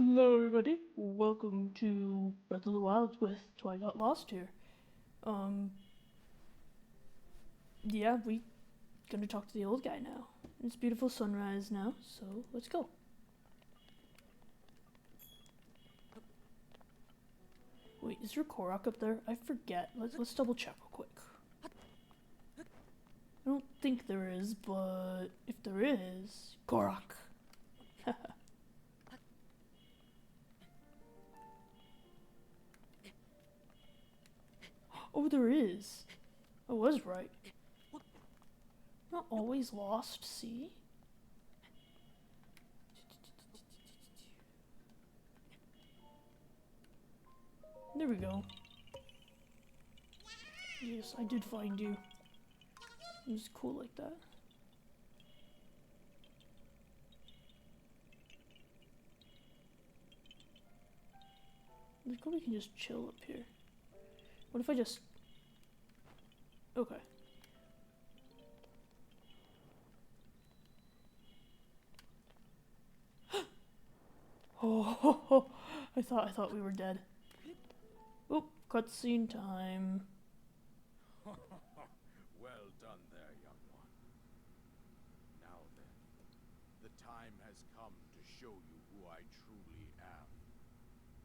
Hello, everybody. Welcome to Breath of the Wild with TwiGotLost here. Um, yeah, we gonna talk to the old guy now. It's beautiful sunrise now, so let's go. Wait, is there Korok up there? I forget. Let's double check real quick. I don't think there is, but if there is, Korok. Oh, there is. I was right. Not always lost, see? There we go. Yes, I did find you. It was cool like that. Maybe we can just chill up here. What if I just... Okay. Oh, I thought we were dead. Oop, cutscene time. Well done there, young one. Now then, the time has come to show you who I truly am.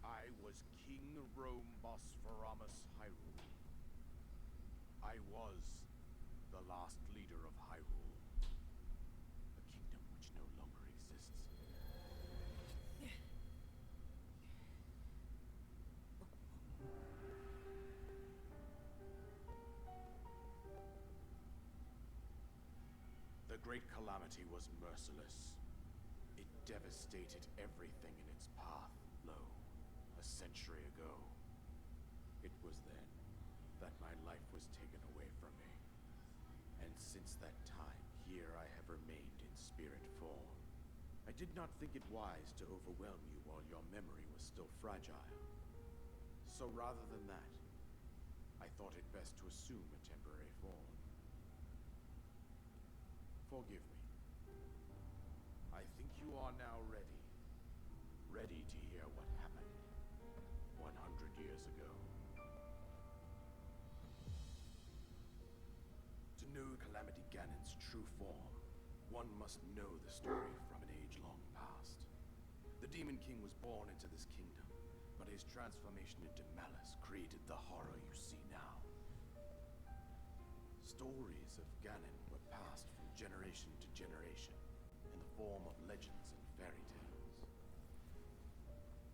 I was King Rome Bosphorus Hyrule. I was the last leader of Hyrule, a kingdom which no longer exists. The Great Calamity was merciless. It devastated everything in its path, lo, a century ago. It was then that my life was taken away from me. And since that time, here I have remained in spirit form. I did not think it wise to overwhelm you while your memory was still fragile. So rather than that, I thought it best to assume a temporary form. Forgive me. I think you are now ready. Ready to hear what happened 100 years ago. To know Calamity Ganon's true form, one must know the story from an age long past. The Demon King was born into this kingdom, but his transformation into malice created the horror you see now. Stories of Ganon were passed from generation to generation in the form of legends and fairy tales.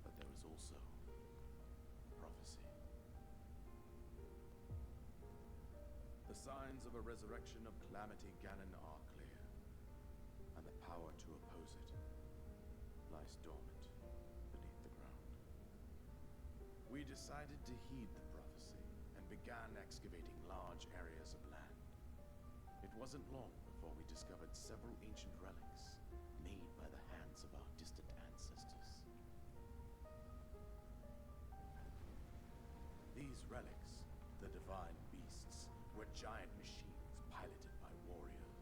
But there was also prophecy. The signs of a resurrection of Calamity Ganon are clear, and the power to oppose it lies dormant beneath the ground. We decided to heed the prophecy and began excavating large areas of land. It wasn't long before we discovered several ancient relics made by the hands of our distant ancestors. These relics, the divine beasts, were giant machines piloted by warriors.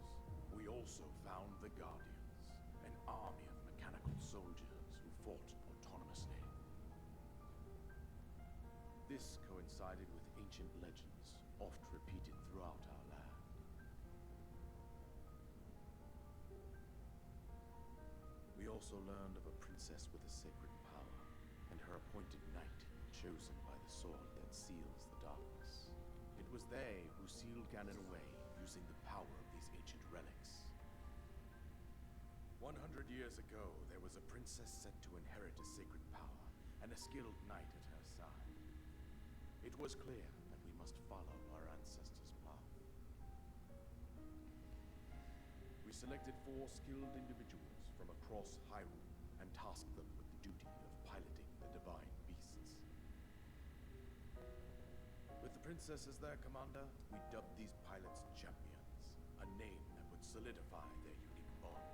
We also found the Guardians, an army of mechanical soldiers who fought autonomously. This coincided with ancient legends, oft repeated throughout our land. We also learned of a princess with a sacred power, and her appointed knight, chosen by the sword that seals the darkness. It was they who sealed Ganon away, using the power of these ancient relics. 100 years ago, there was a princess set to inherit a sacred power, and a skilled knight at her side. It was clear that we must follow our ancestors' path. We selected 4 skilled individuals from across Hyrule and tasked them with the duty of piloting the divine beasts. With the princess as their commander, we dubbed these pilots champions, a name that would solidify their unique bond.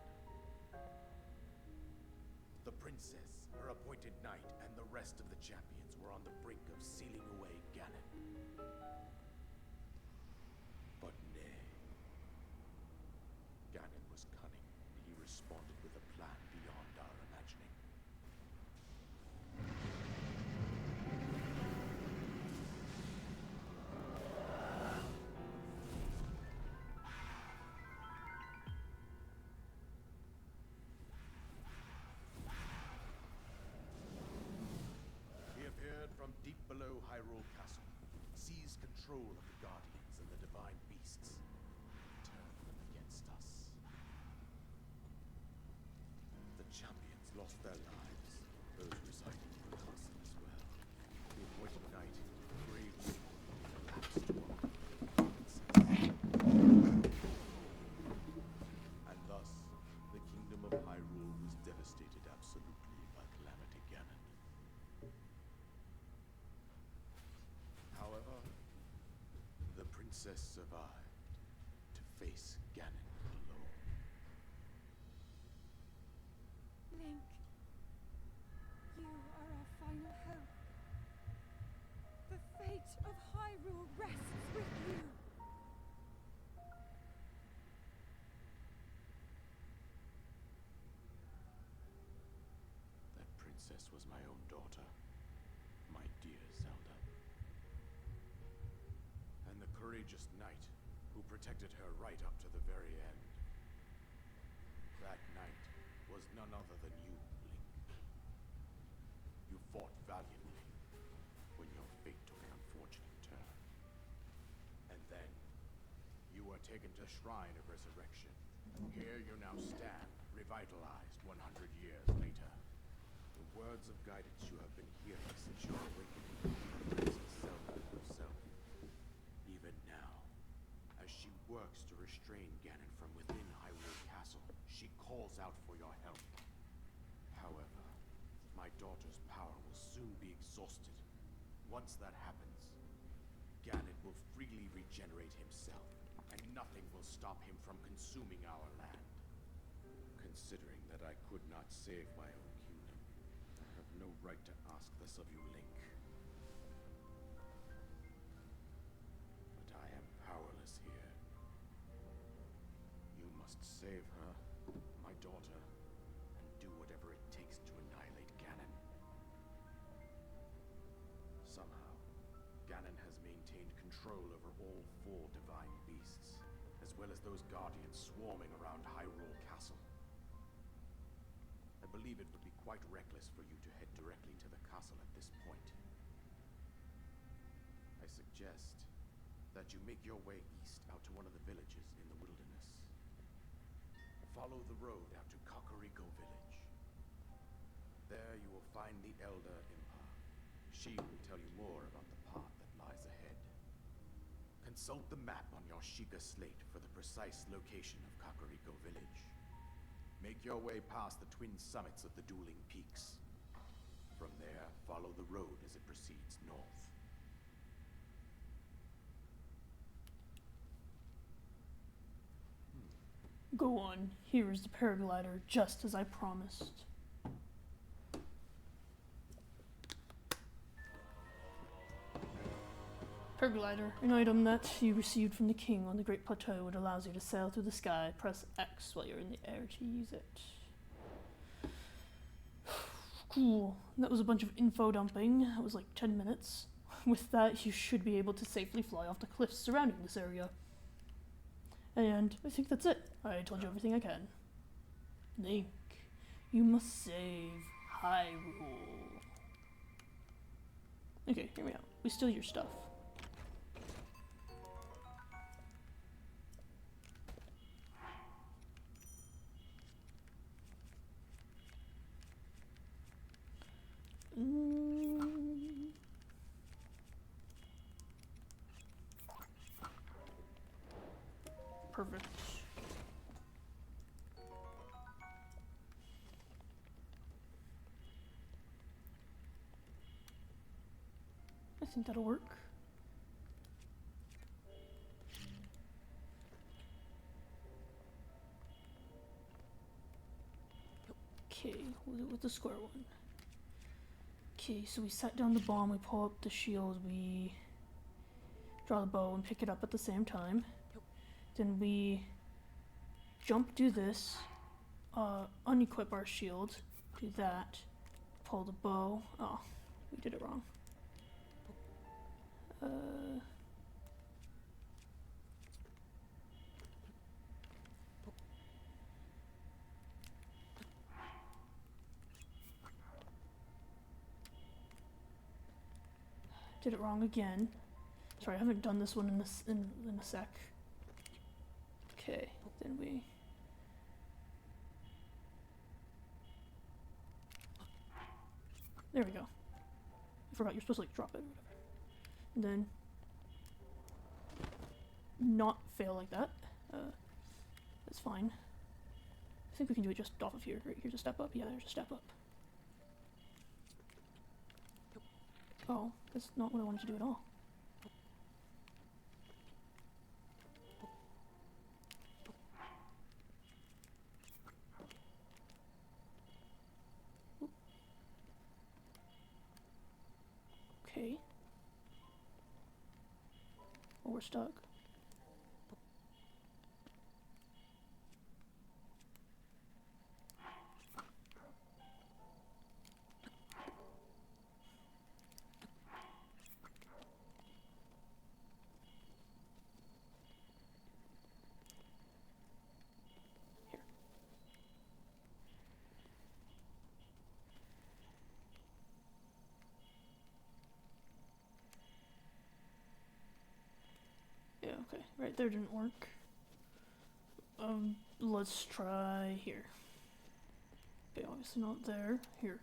The princess, her appointed knight, and the rest of the champions were on the brink of sealing away Ganon. But nay. Ganon was cunning, and he responded with a plan beyond our imagining. control of the Guardians and the divine beasts. Turn them against us. The champions lost their lives, those residing in the castle as well. The appointed knight bravely collapsed one of the princess. And thus, the kingdom of Hyrule was devastated absolutely by Calamity Ganon. However, the princess survived to face Ganon alone. Link, you are our final hope. The fate of Hyrule rests with you. That princess was my own daughter, my dear Zelda. And the courageous knight who protected her right up to the very end. That knight was none other than you, Link. You fought valiantly when your fate took an unfortunate turn. And then, you were taken to Shrine of Resurrection. Here you now stand, revitalized 100 years later. The words of guidance you have been hearing since your awakening from Princess Zelda herself. Even now, as she works to restrain Ganon from within Hyrule Castle, she calls out for your help. However, my daughter's power will soon be exhausted. Once that happens, Ganon will freely regenerate himself, and nothing will stop him from consuming our land. Considering that I could not save my own kingdom, I have no right to ask this of you, Link. But I am powerless here. You must save her, my daughter, and do whatever it takes to annihilate Ganon. Somehow, Ganon has maintained control over all 4 divine beasts, as well as those guardians swarming around Hyrule Castle. I believe it would be quite reckless for you to head directly to the castle at this point. I suggest that you make your way east out to one of the villages in the wilderness. Follow the road out to Kakariko Village. There you will find the Elder Impa. She will tell you more about the path that lies ahead. Consult the map on your Sheikah slate for the precise location of Kakariko Village. Make your way past the twin summits of the dueling peaks. From there, follow the road as it proceeds north. Go on, here is the paraglider, just as I promised. Paraglider, an item that you received from the king on the Great Plateau. It allows you to sail through the sky. Press X while you're in the air to use it. Cool. That was a bunch of info dumping. That was like 10 minutes. With that, you should be able to safely fly off the cliffs surrounding this area. And I think that's it. I told you everything I can. Link, you must save Hyrule. Okay, hear me out. We steal your stuff. Perfect. I think that'll work. Okay, we'll do it with the square one. Okay, so we set down the bomb, we pull up the shield, we draw the bow and pick it up at the same time. Then we jump, do this, unequip our shield, do that, pull the bow. Oh, we did it wrong. Did it wrong again. Sorry, I haven't done this one in a sec. Okay, then we. There we go. I forgot you're supposed to like drop it or whatever. And then not fail like that. That's fine. I think we can do it just off of here. Right, here's a step up. Yeah, there's a step up. Oh, that's not what I wanted to do at all. Okay. Oh, we're stuck. Yeah, okay. Right there didn't work. Let's try here. Okay, obviously not there. Here.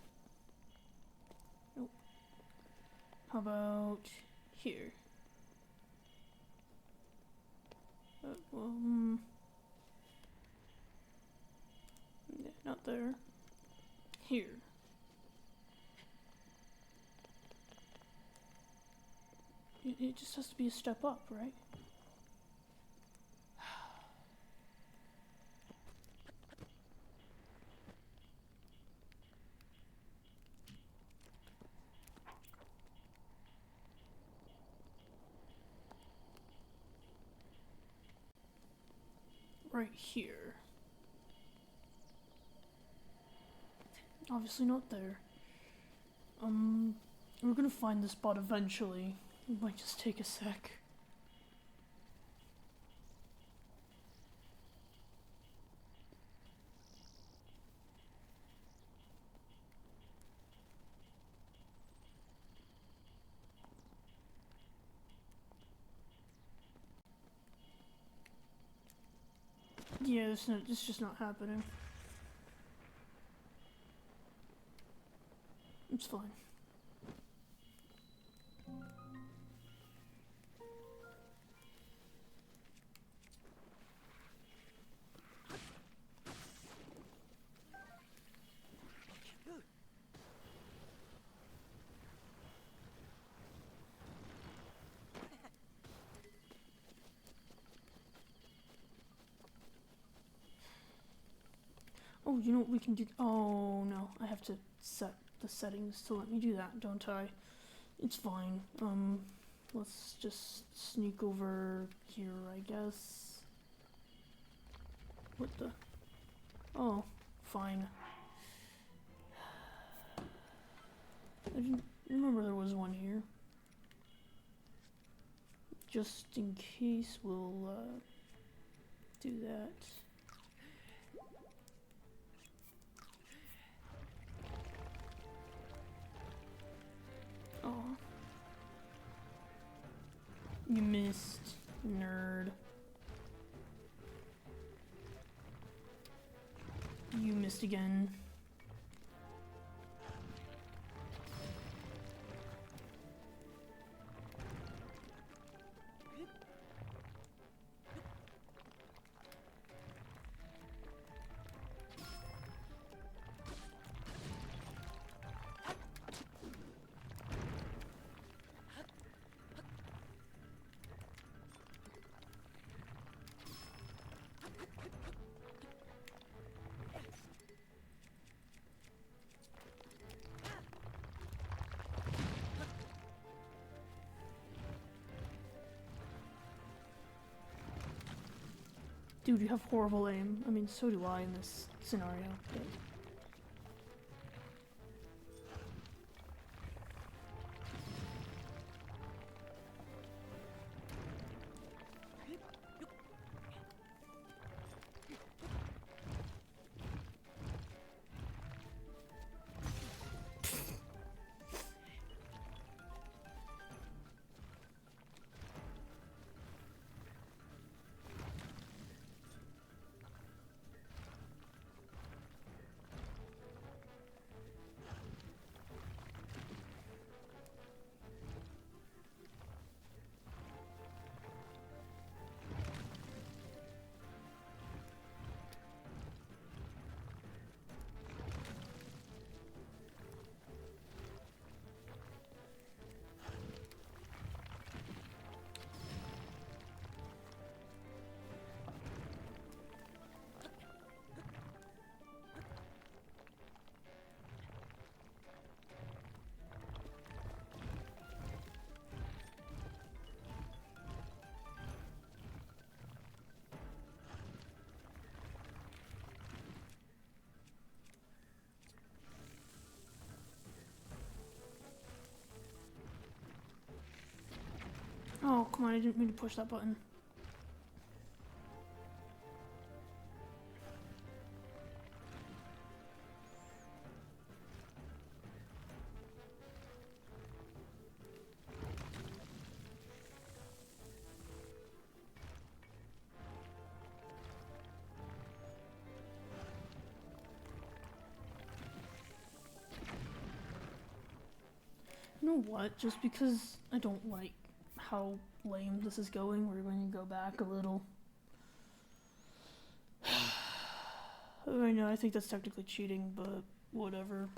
Nope. How about here? Yeah, not there. Here. It just has to be a step up, right? Right here. Obviously not there. We're gonna find this spot eventually. It might just take a sec. Yeah, this is just not happening. It's fine. Oh, you know what we can do? Oh no, I have to set the settings to let me do that, don't I? It's fine. Let's just sneak over here, I guess. What the? Oh, fine. I didn't remember there was one here. Just in case, we'll do that. Oh. You missed, nerd. You missed again. Dude, you have horrible aim. I mean, so do I in this scenario. But... on, I didn't mean to push that button. You know what? Just because I don't like how lame this is going, we're going to go back a little. I know, I think that's technically cheating, but whatever.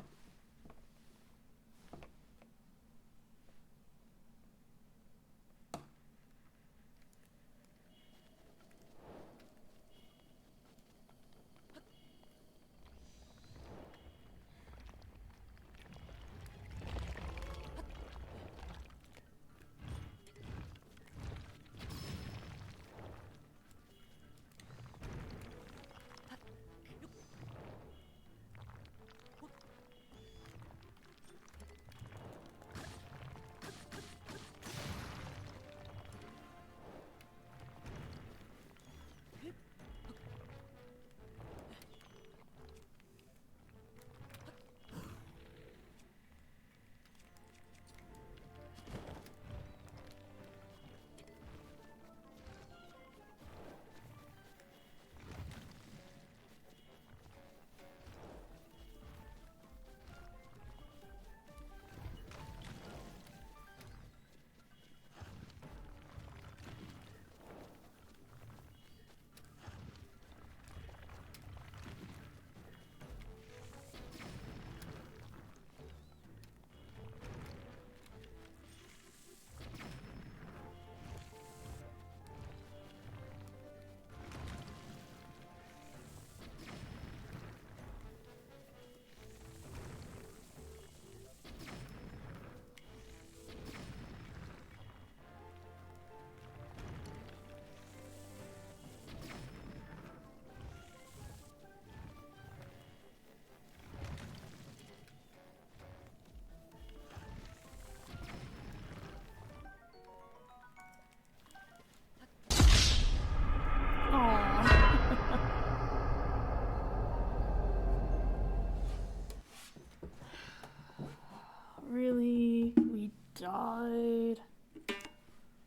Really? We died?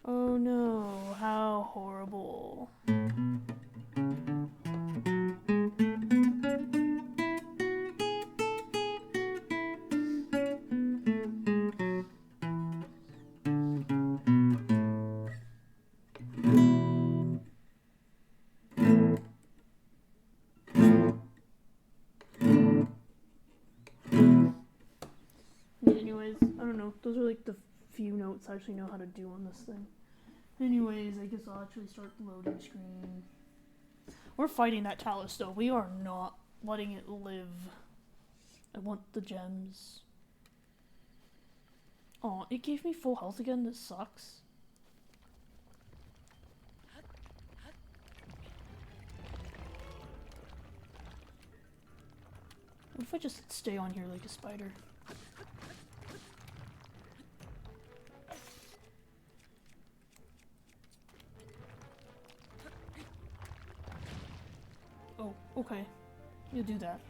Oh no, how horrible. Anyways, I don't know. Those are like the few notes I actually know how to do on this thing. Anyways, I guess I'll actually start the loading screen. We're fighting that Talus though. We are not letting it live. I want the gems. Aw, it gave me full health again. This sucks. What if I just stay on here like a spider? Oh, okay. You do that.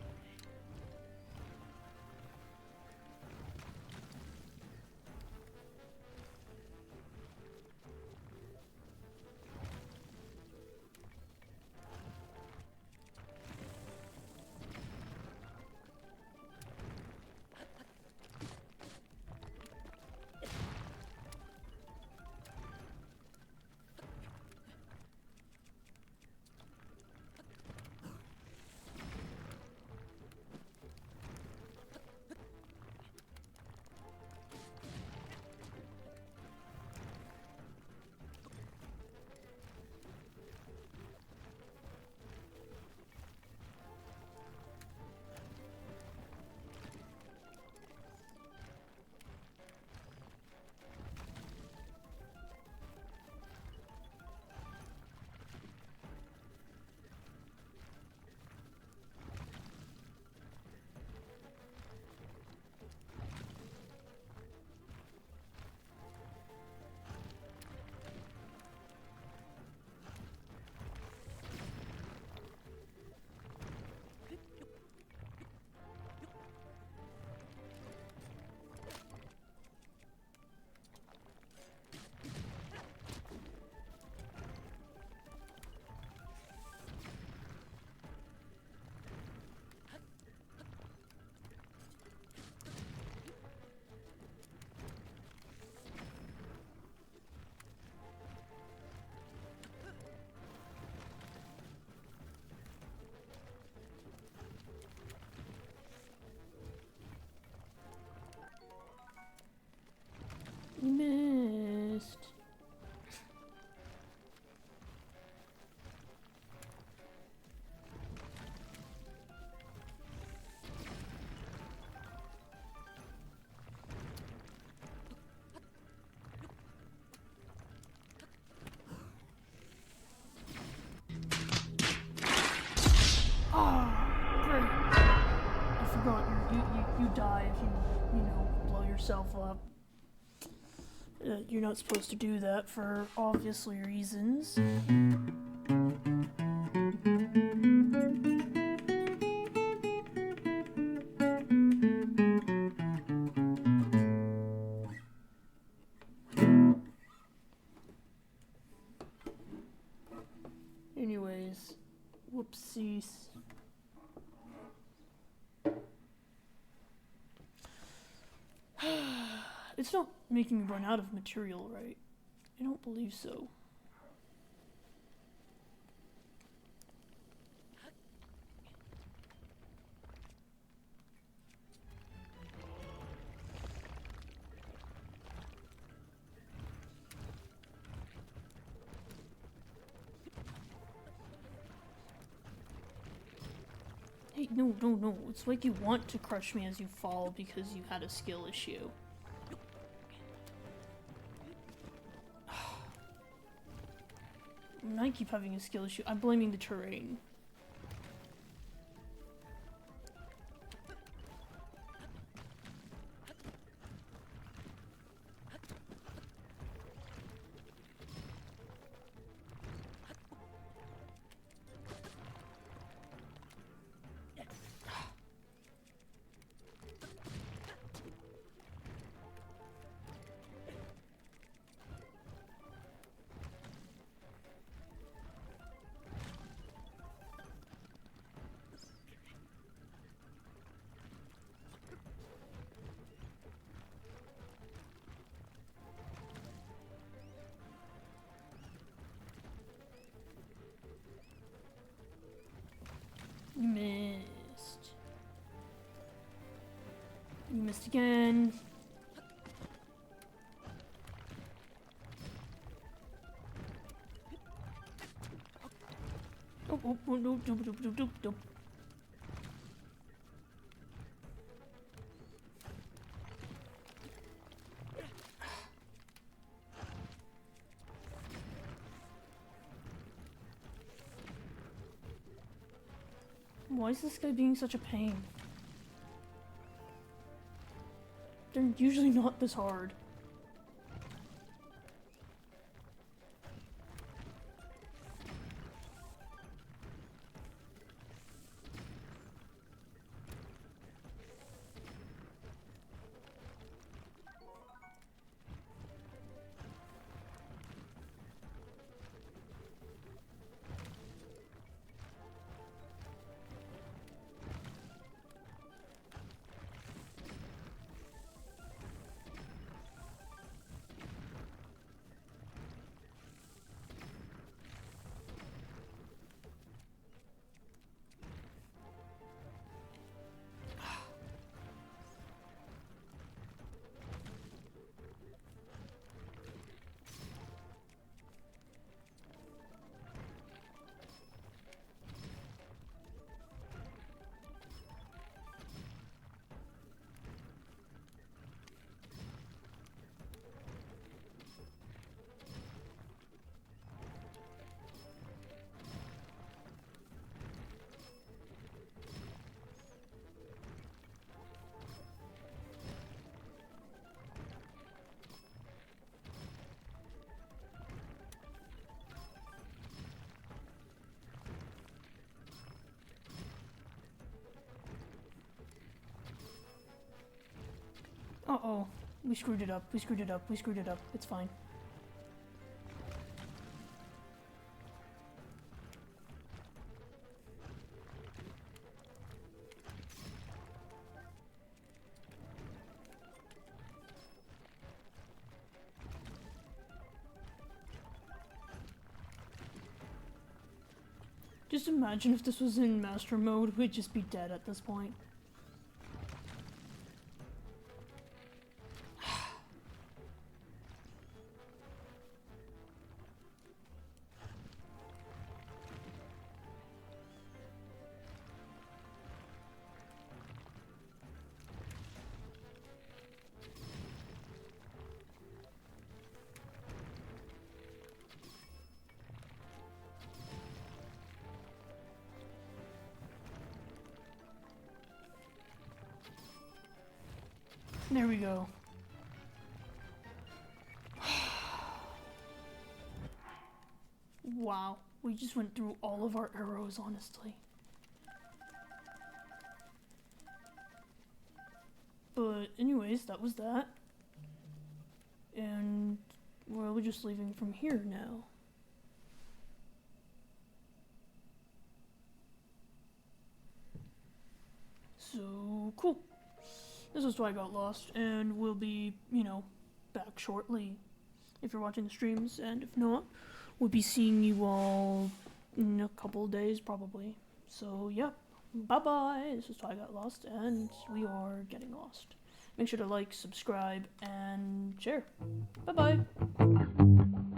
yourself up. You're not supposed to do that for obviously reasons. Anyways, whoopsies. It's not making me run out of material, right? I don't believe so. Hey, no, no, no. It's like you want to crush me as you fall because you had a skill issue. I keep having a skill issue. I'm blaming the terrain. You missed. You missed again. Oh, oh, oh, no, doop, doop, doop, doop, doop. Why is this guy being such a pain? They're usually not this hard. Uh-oh. We screwed it up. We screwed it up. We screwed it up. It's fine. Just imagine if this was in master mode, we'd just be dead at this point. There we go. We just went through all of our arrows, honestly. But anyways, that was that. And well, we're just leaving from here now. So cool. This is TwiGotLost, and we'll be, back shortly if you're watching the streams, and if not, we'll be seeing you all in a couple of days probably. So yeah, bye bye. This is TwiGotLost, and we are getting lost. Make sure to like, subscribe, and share. Bye bye.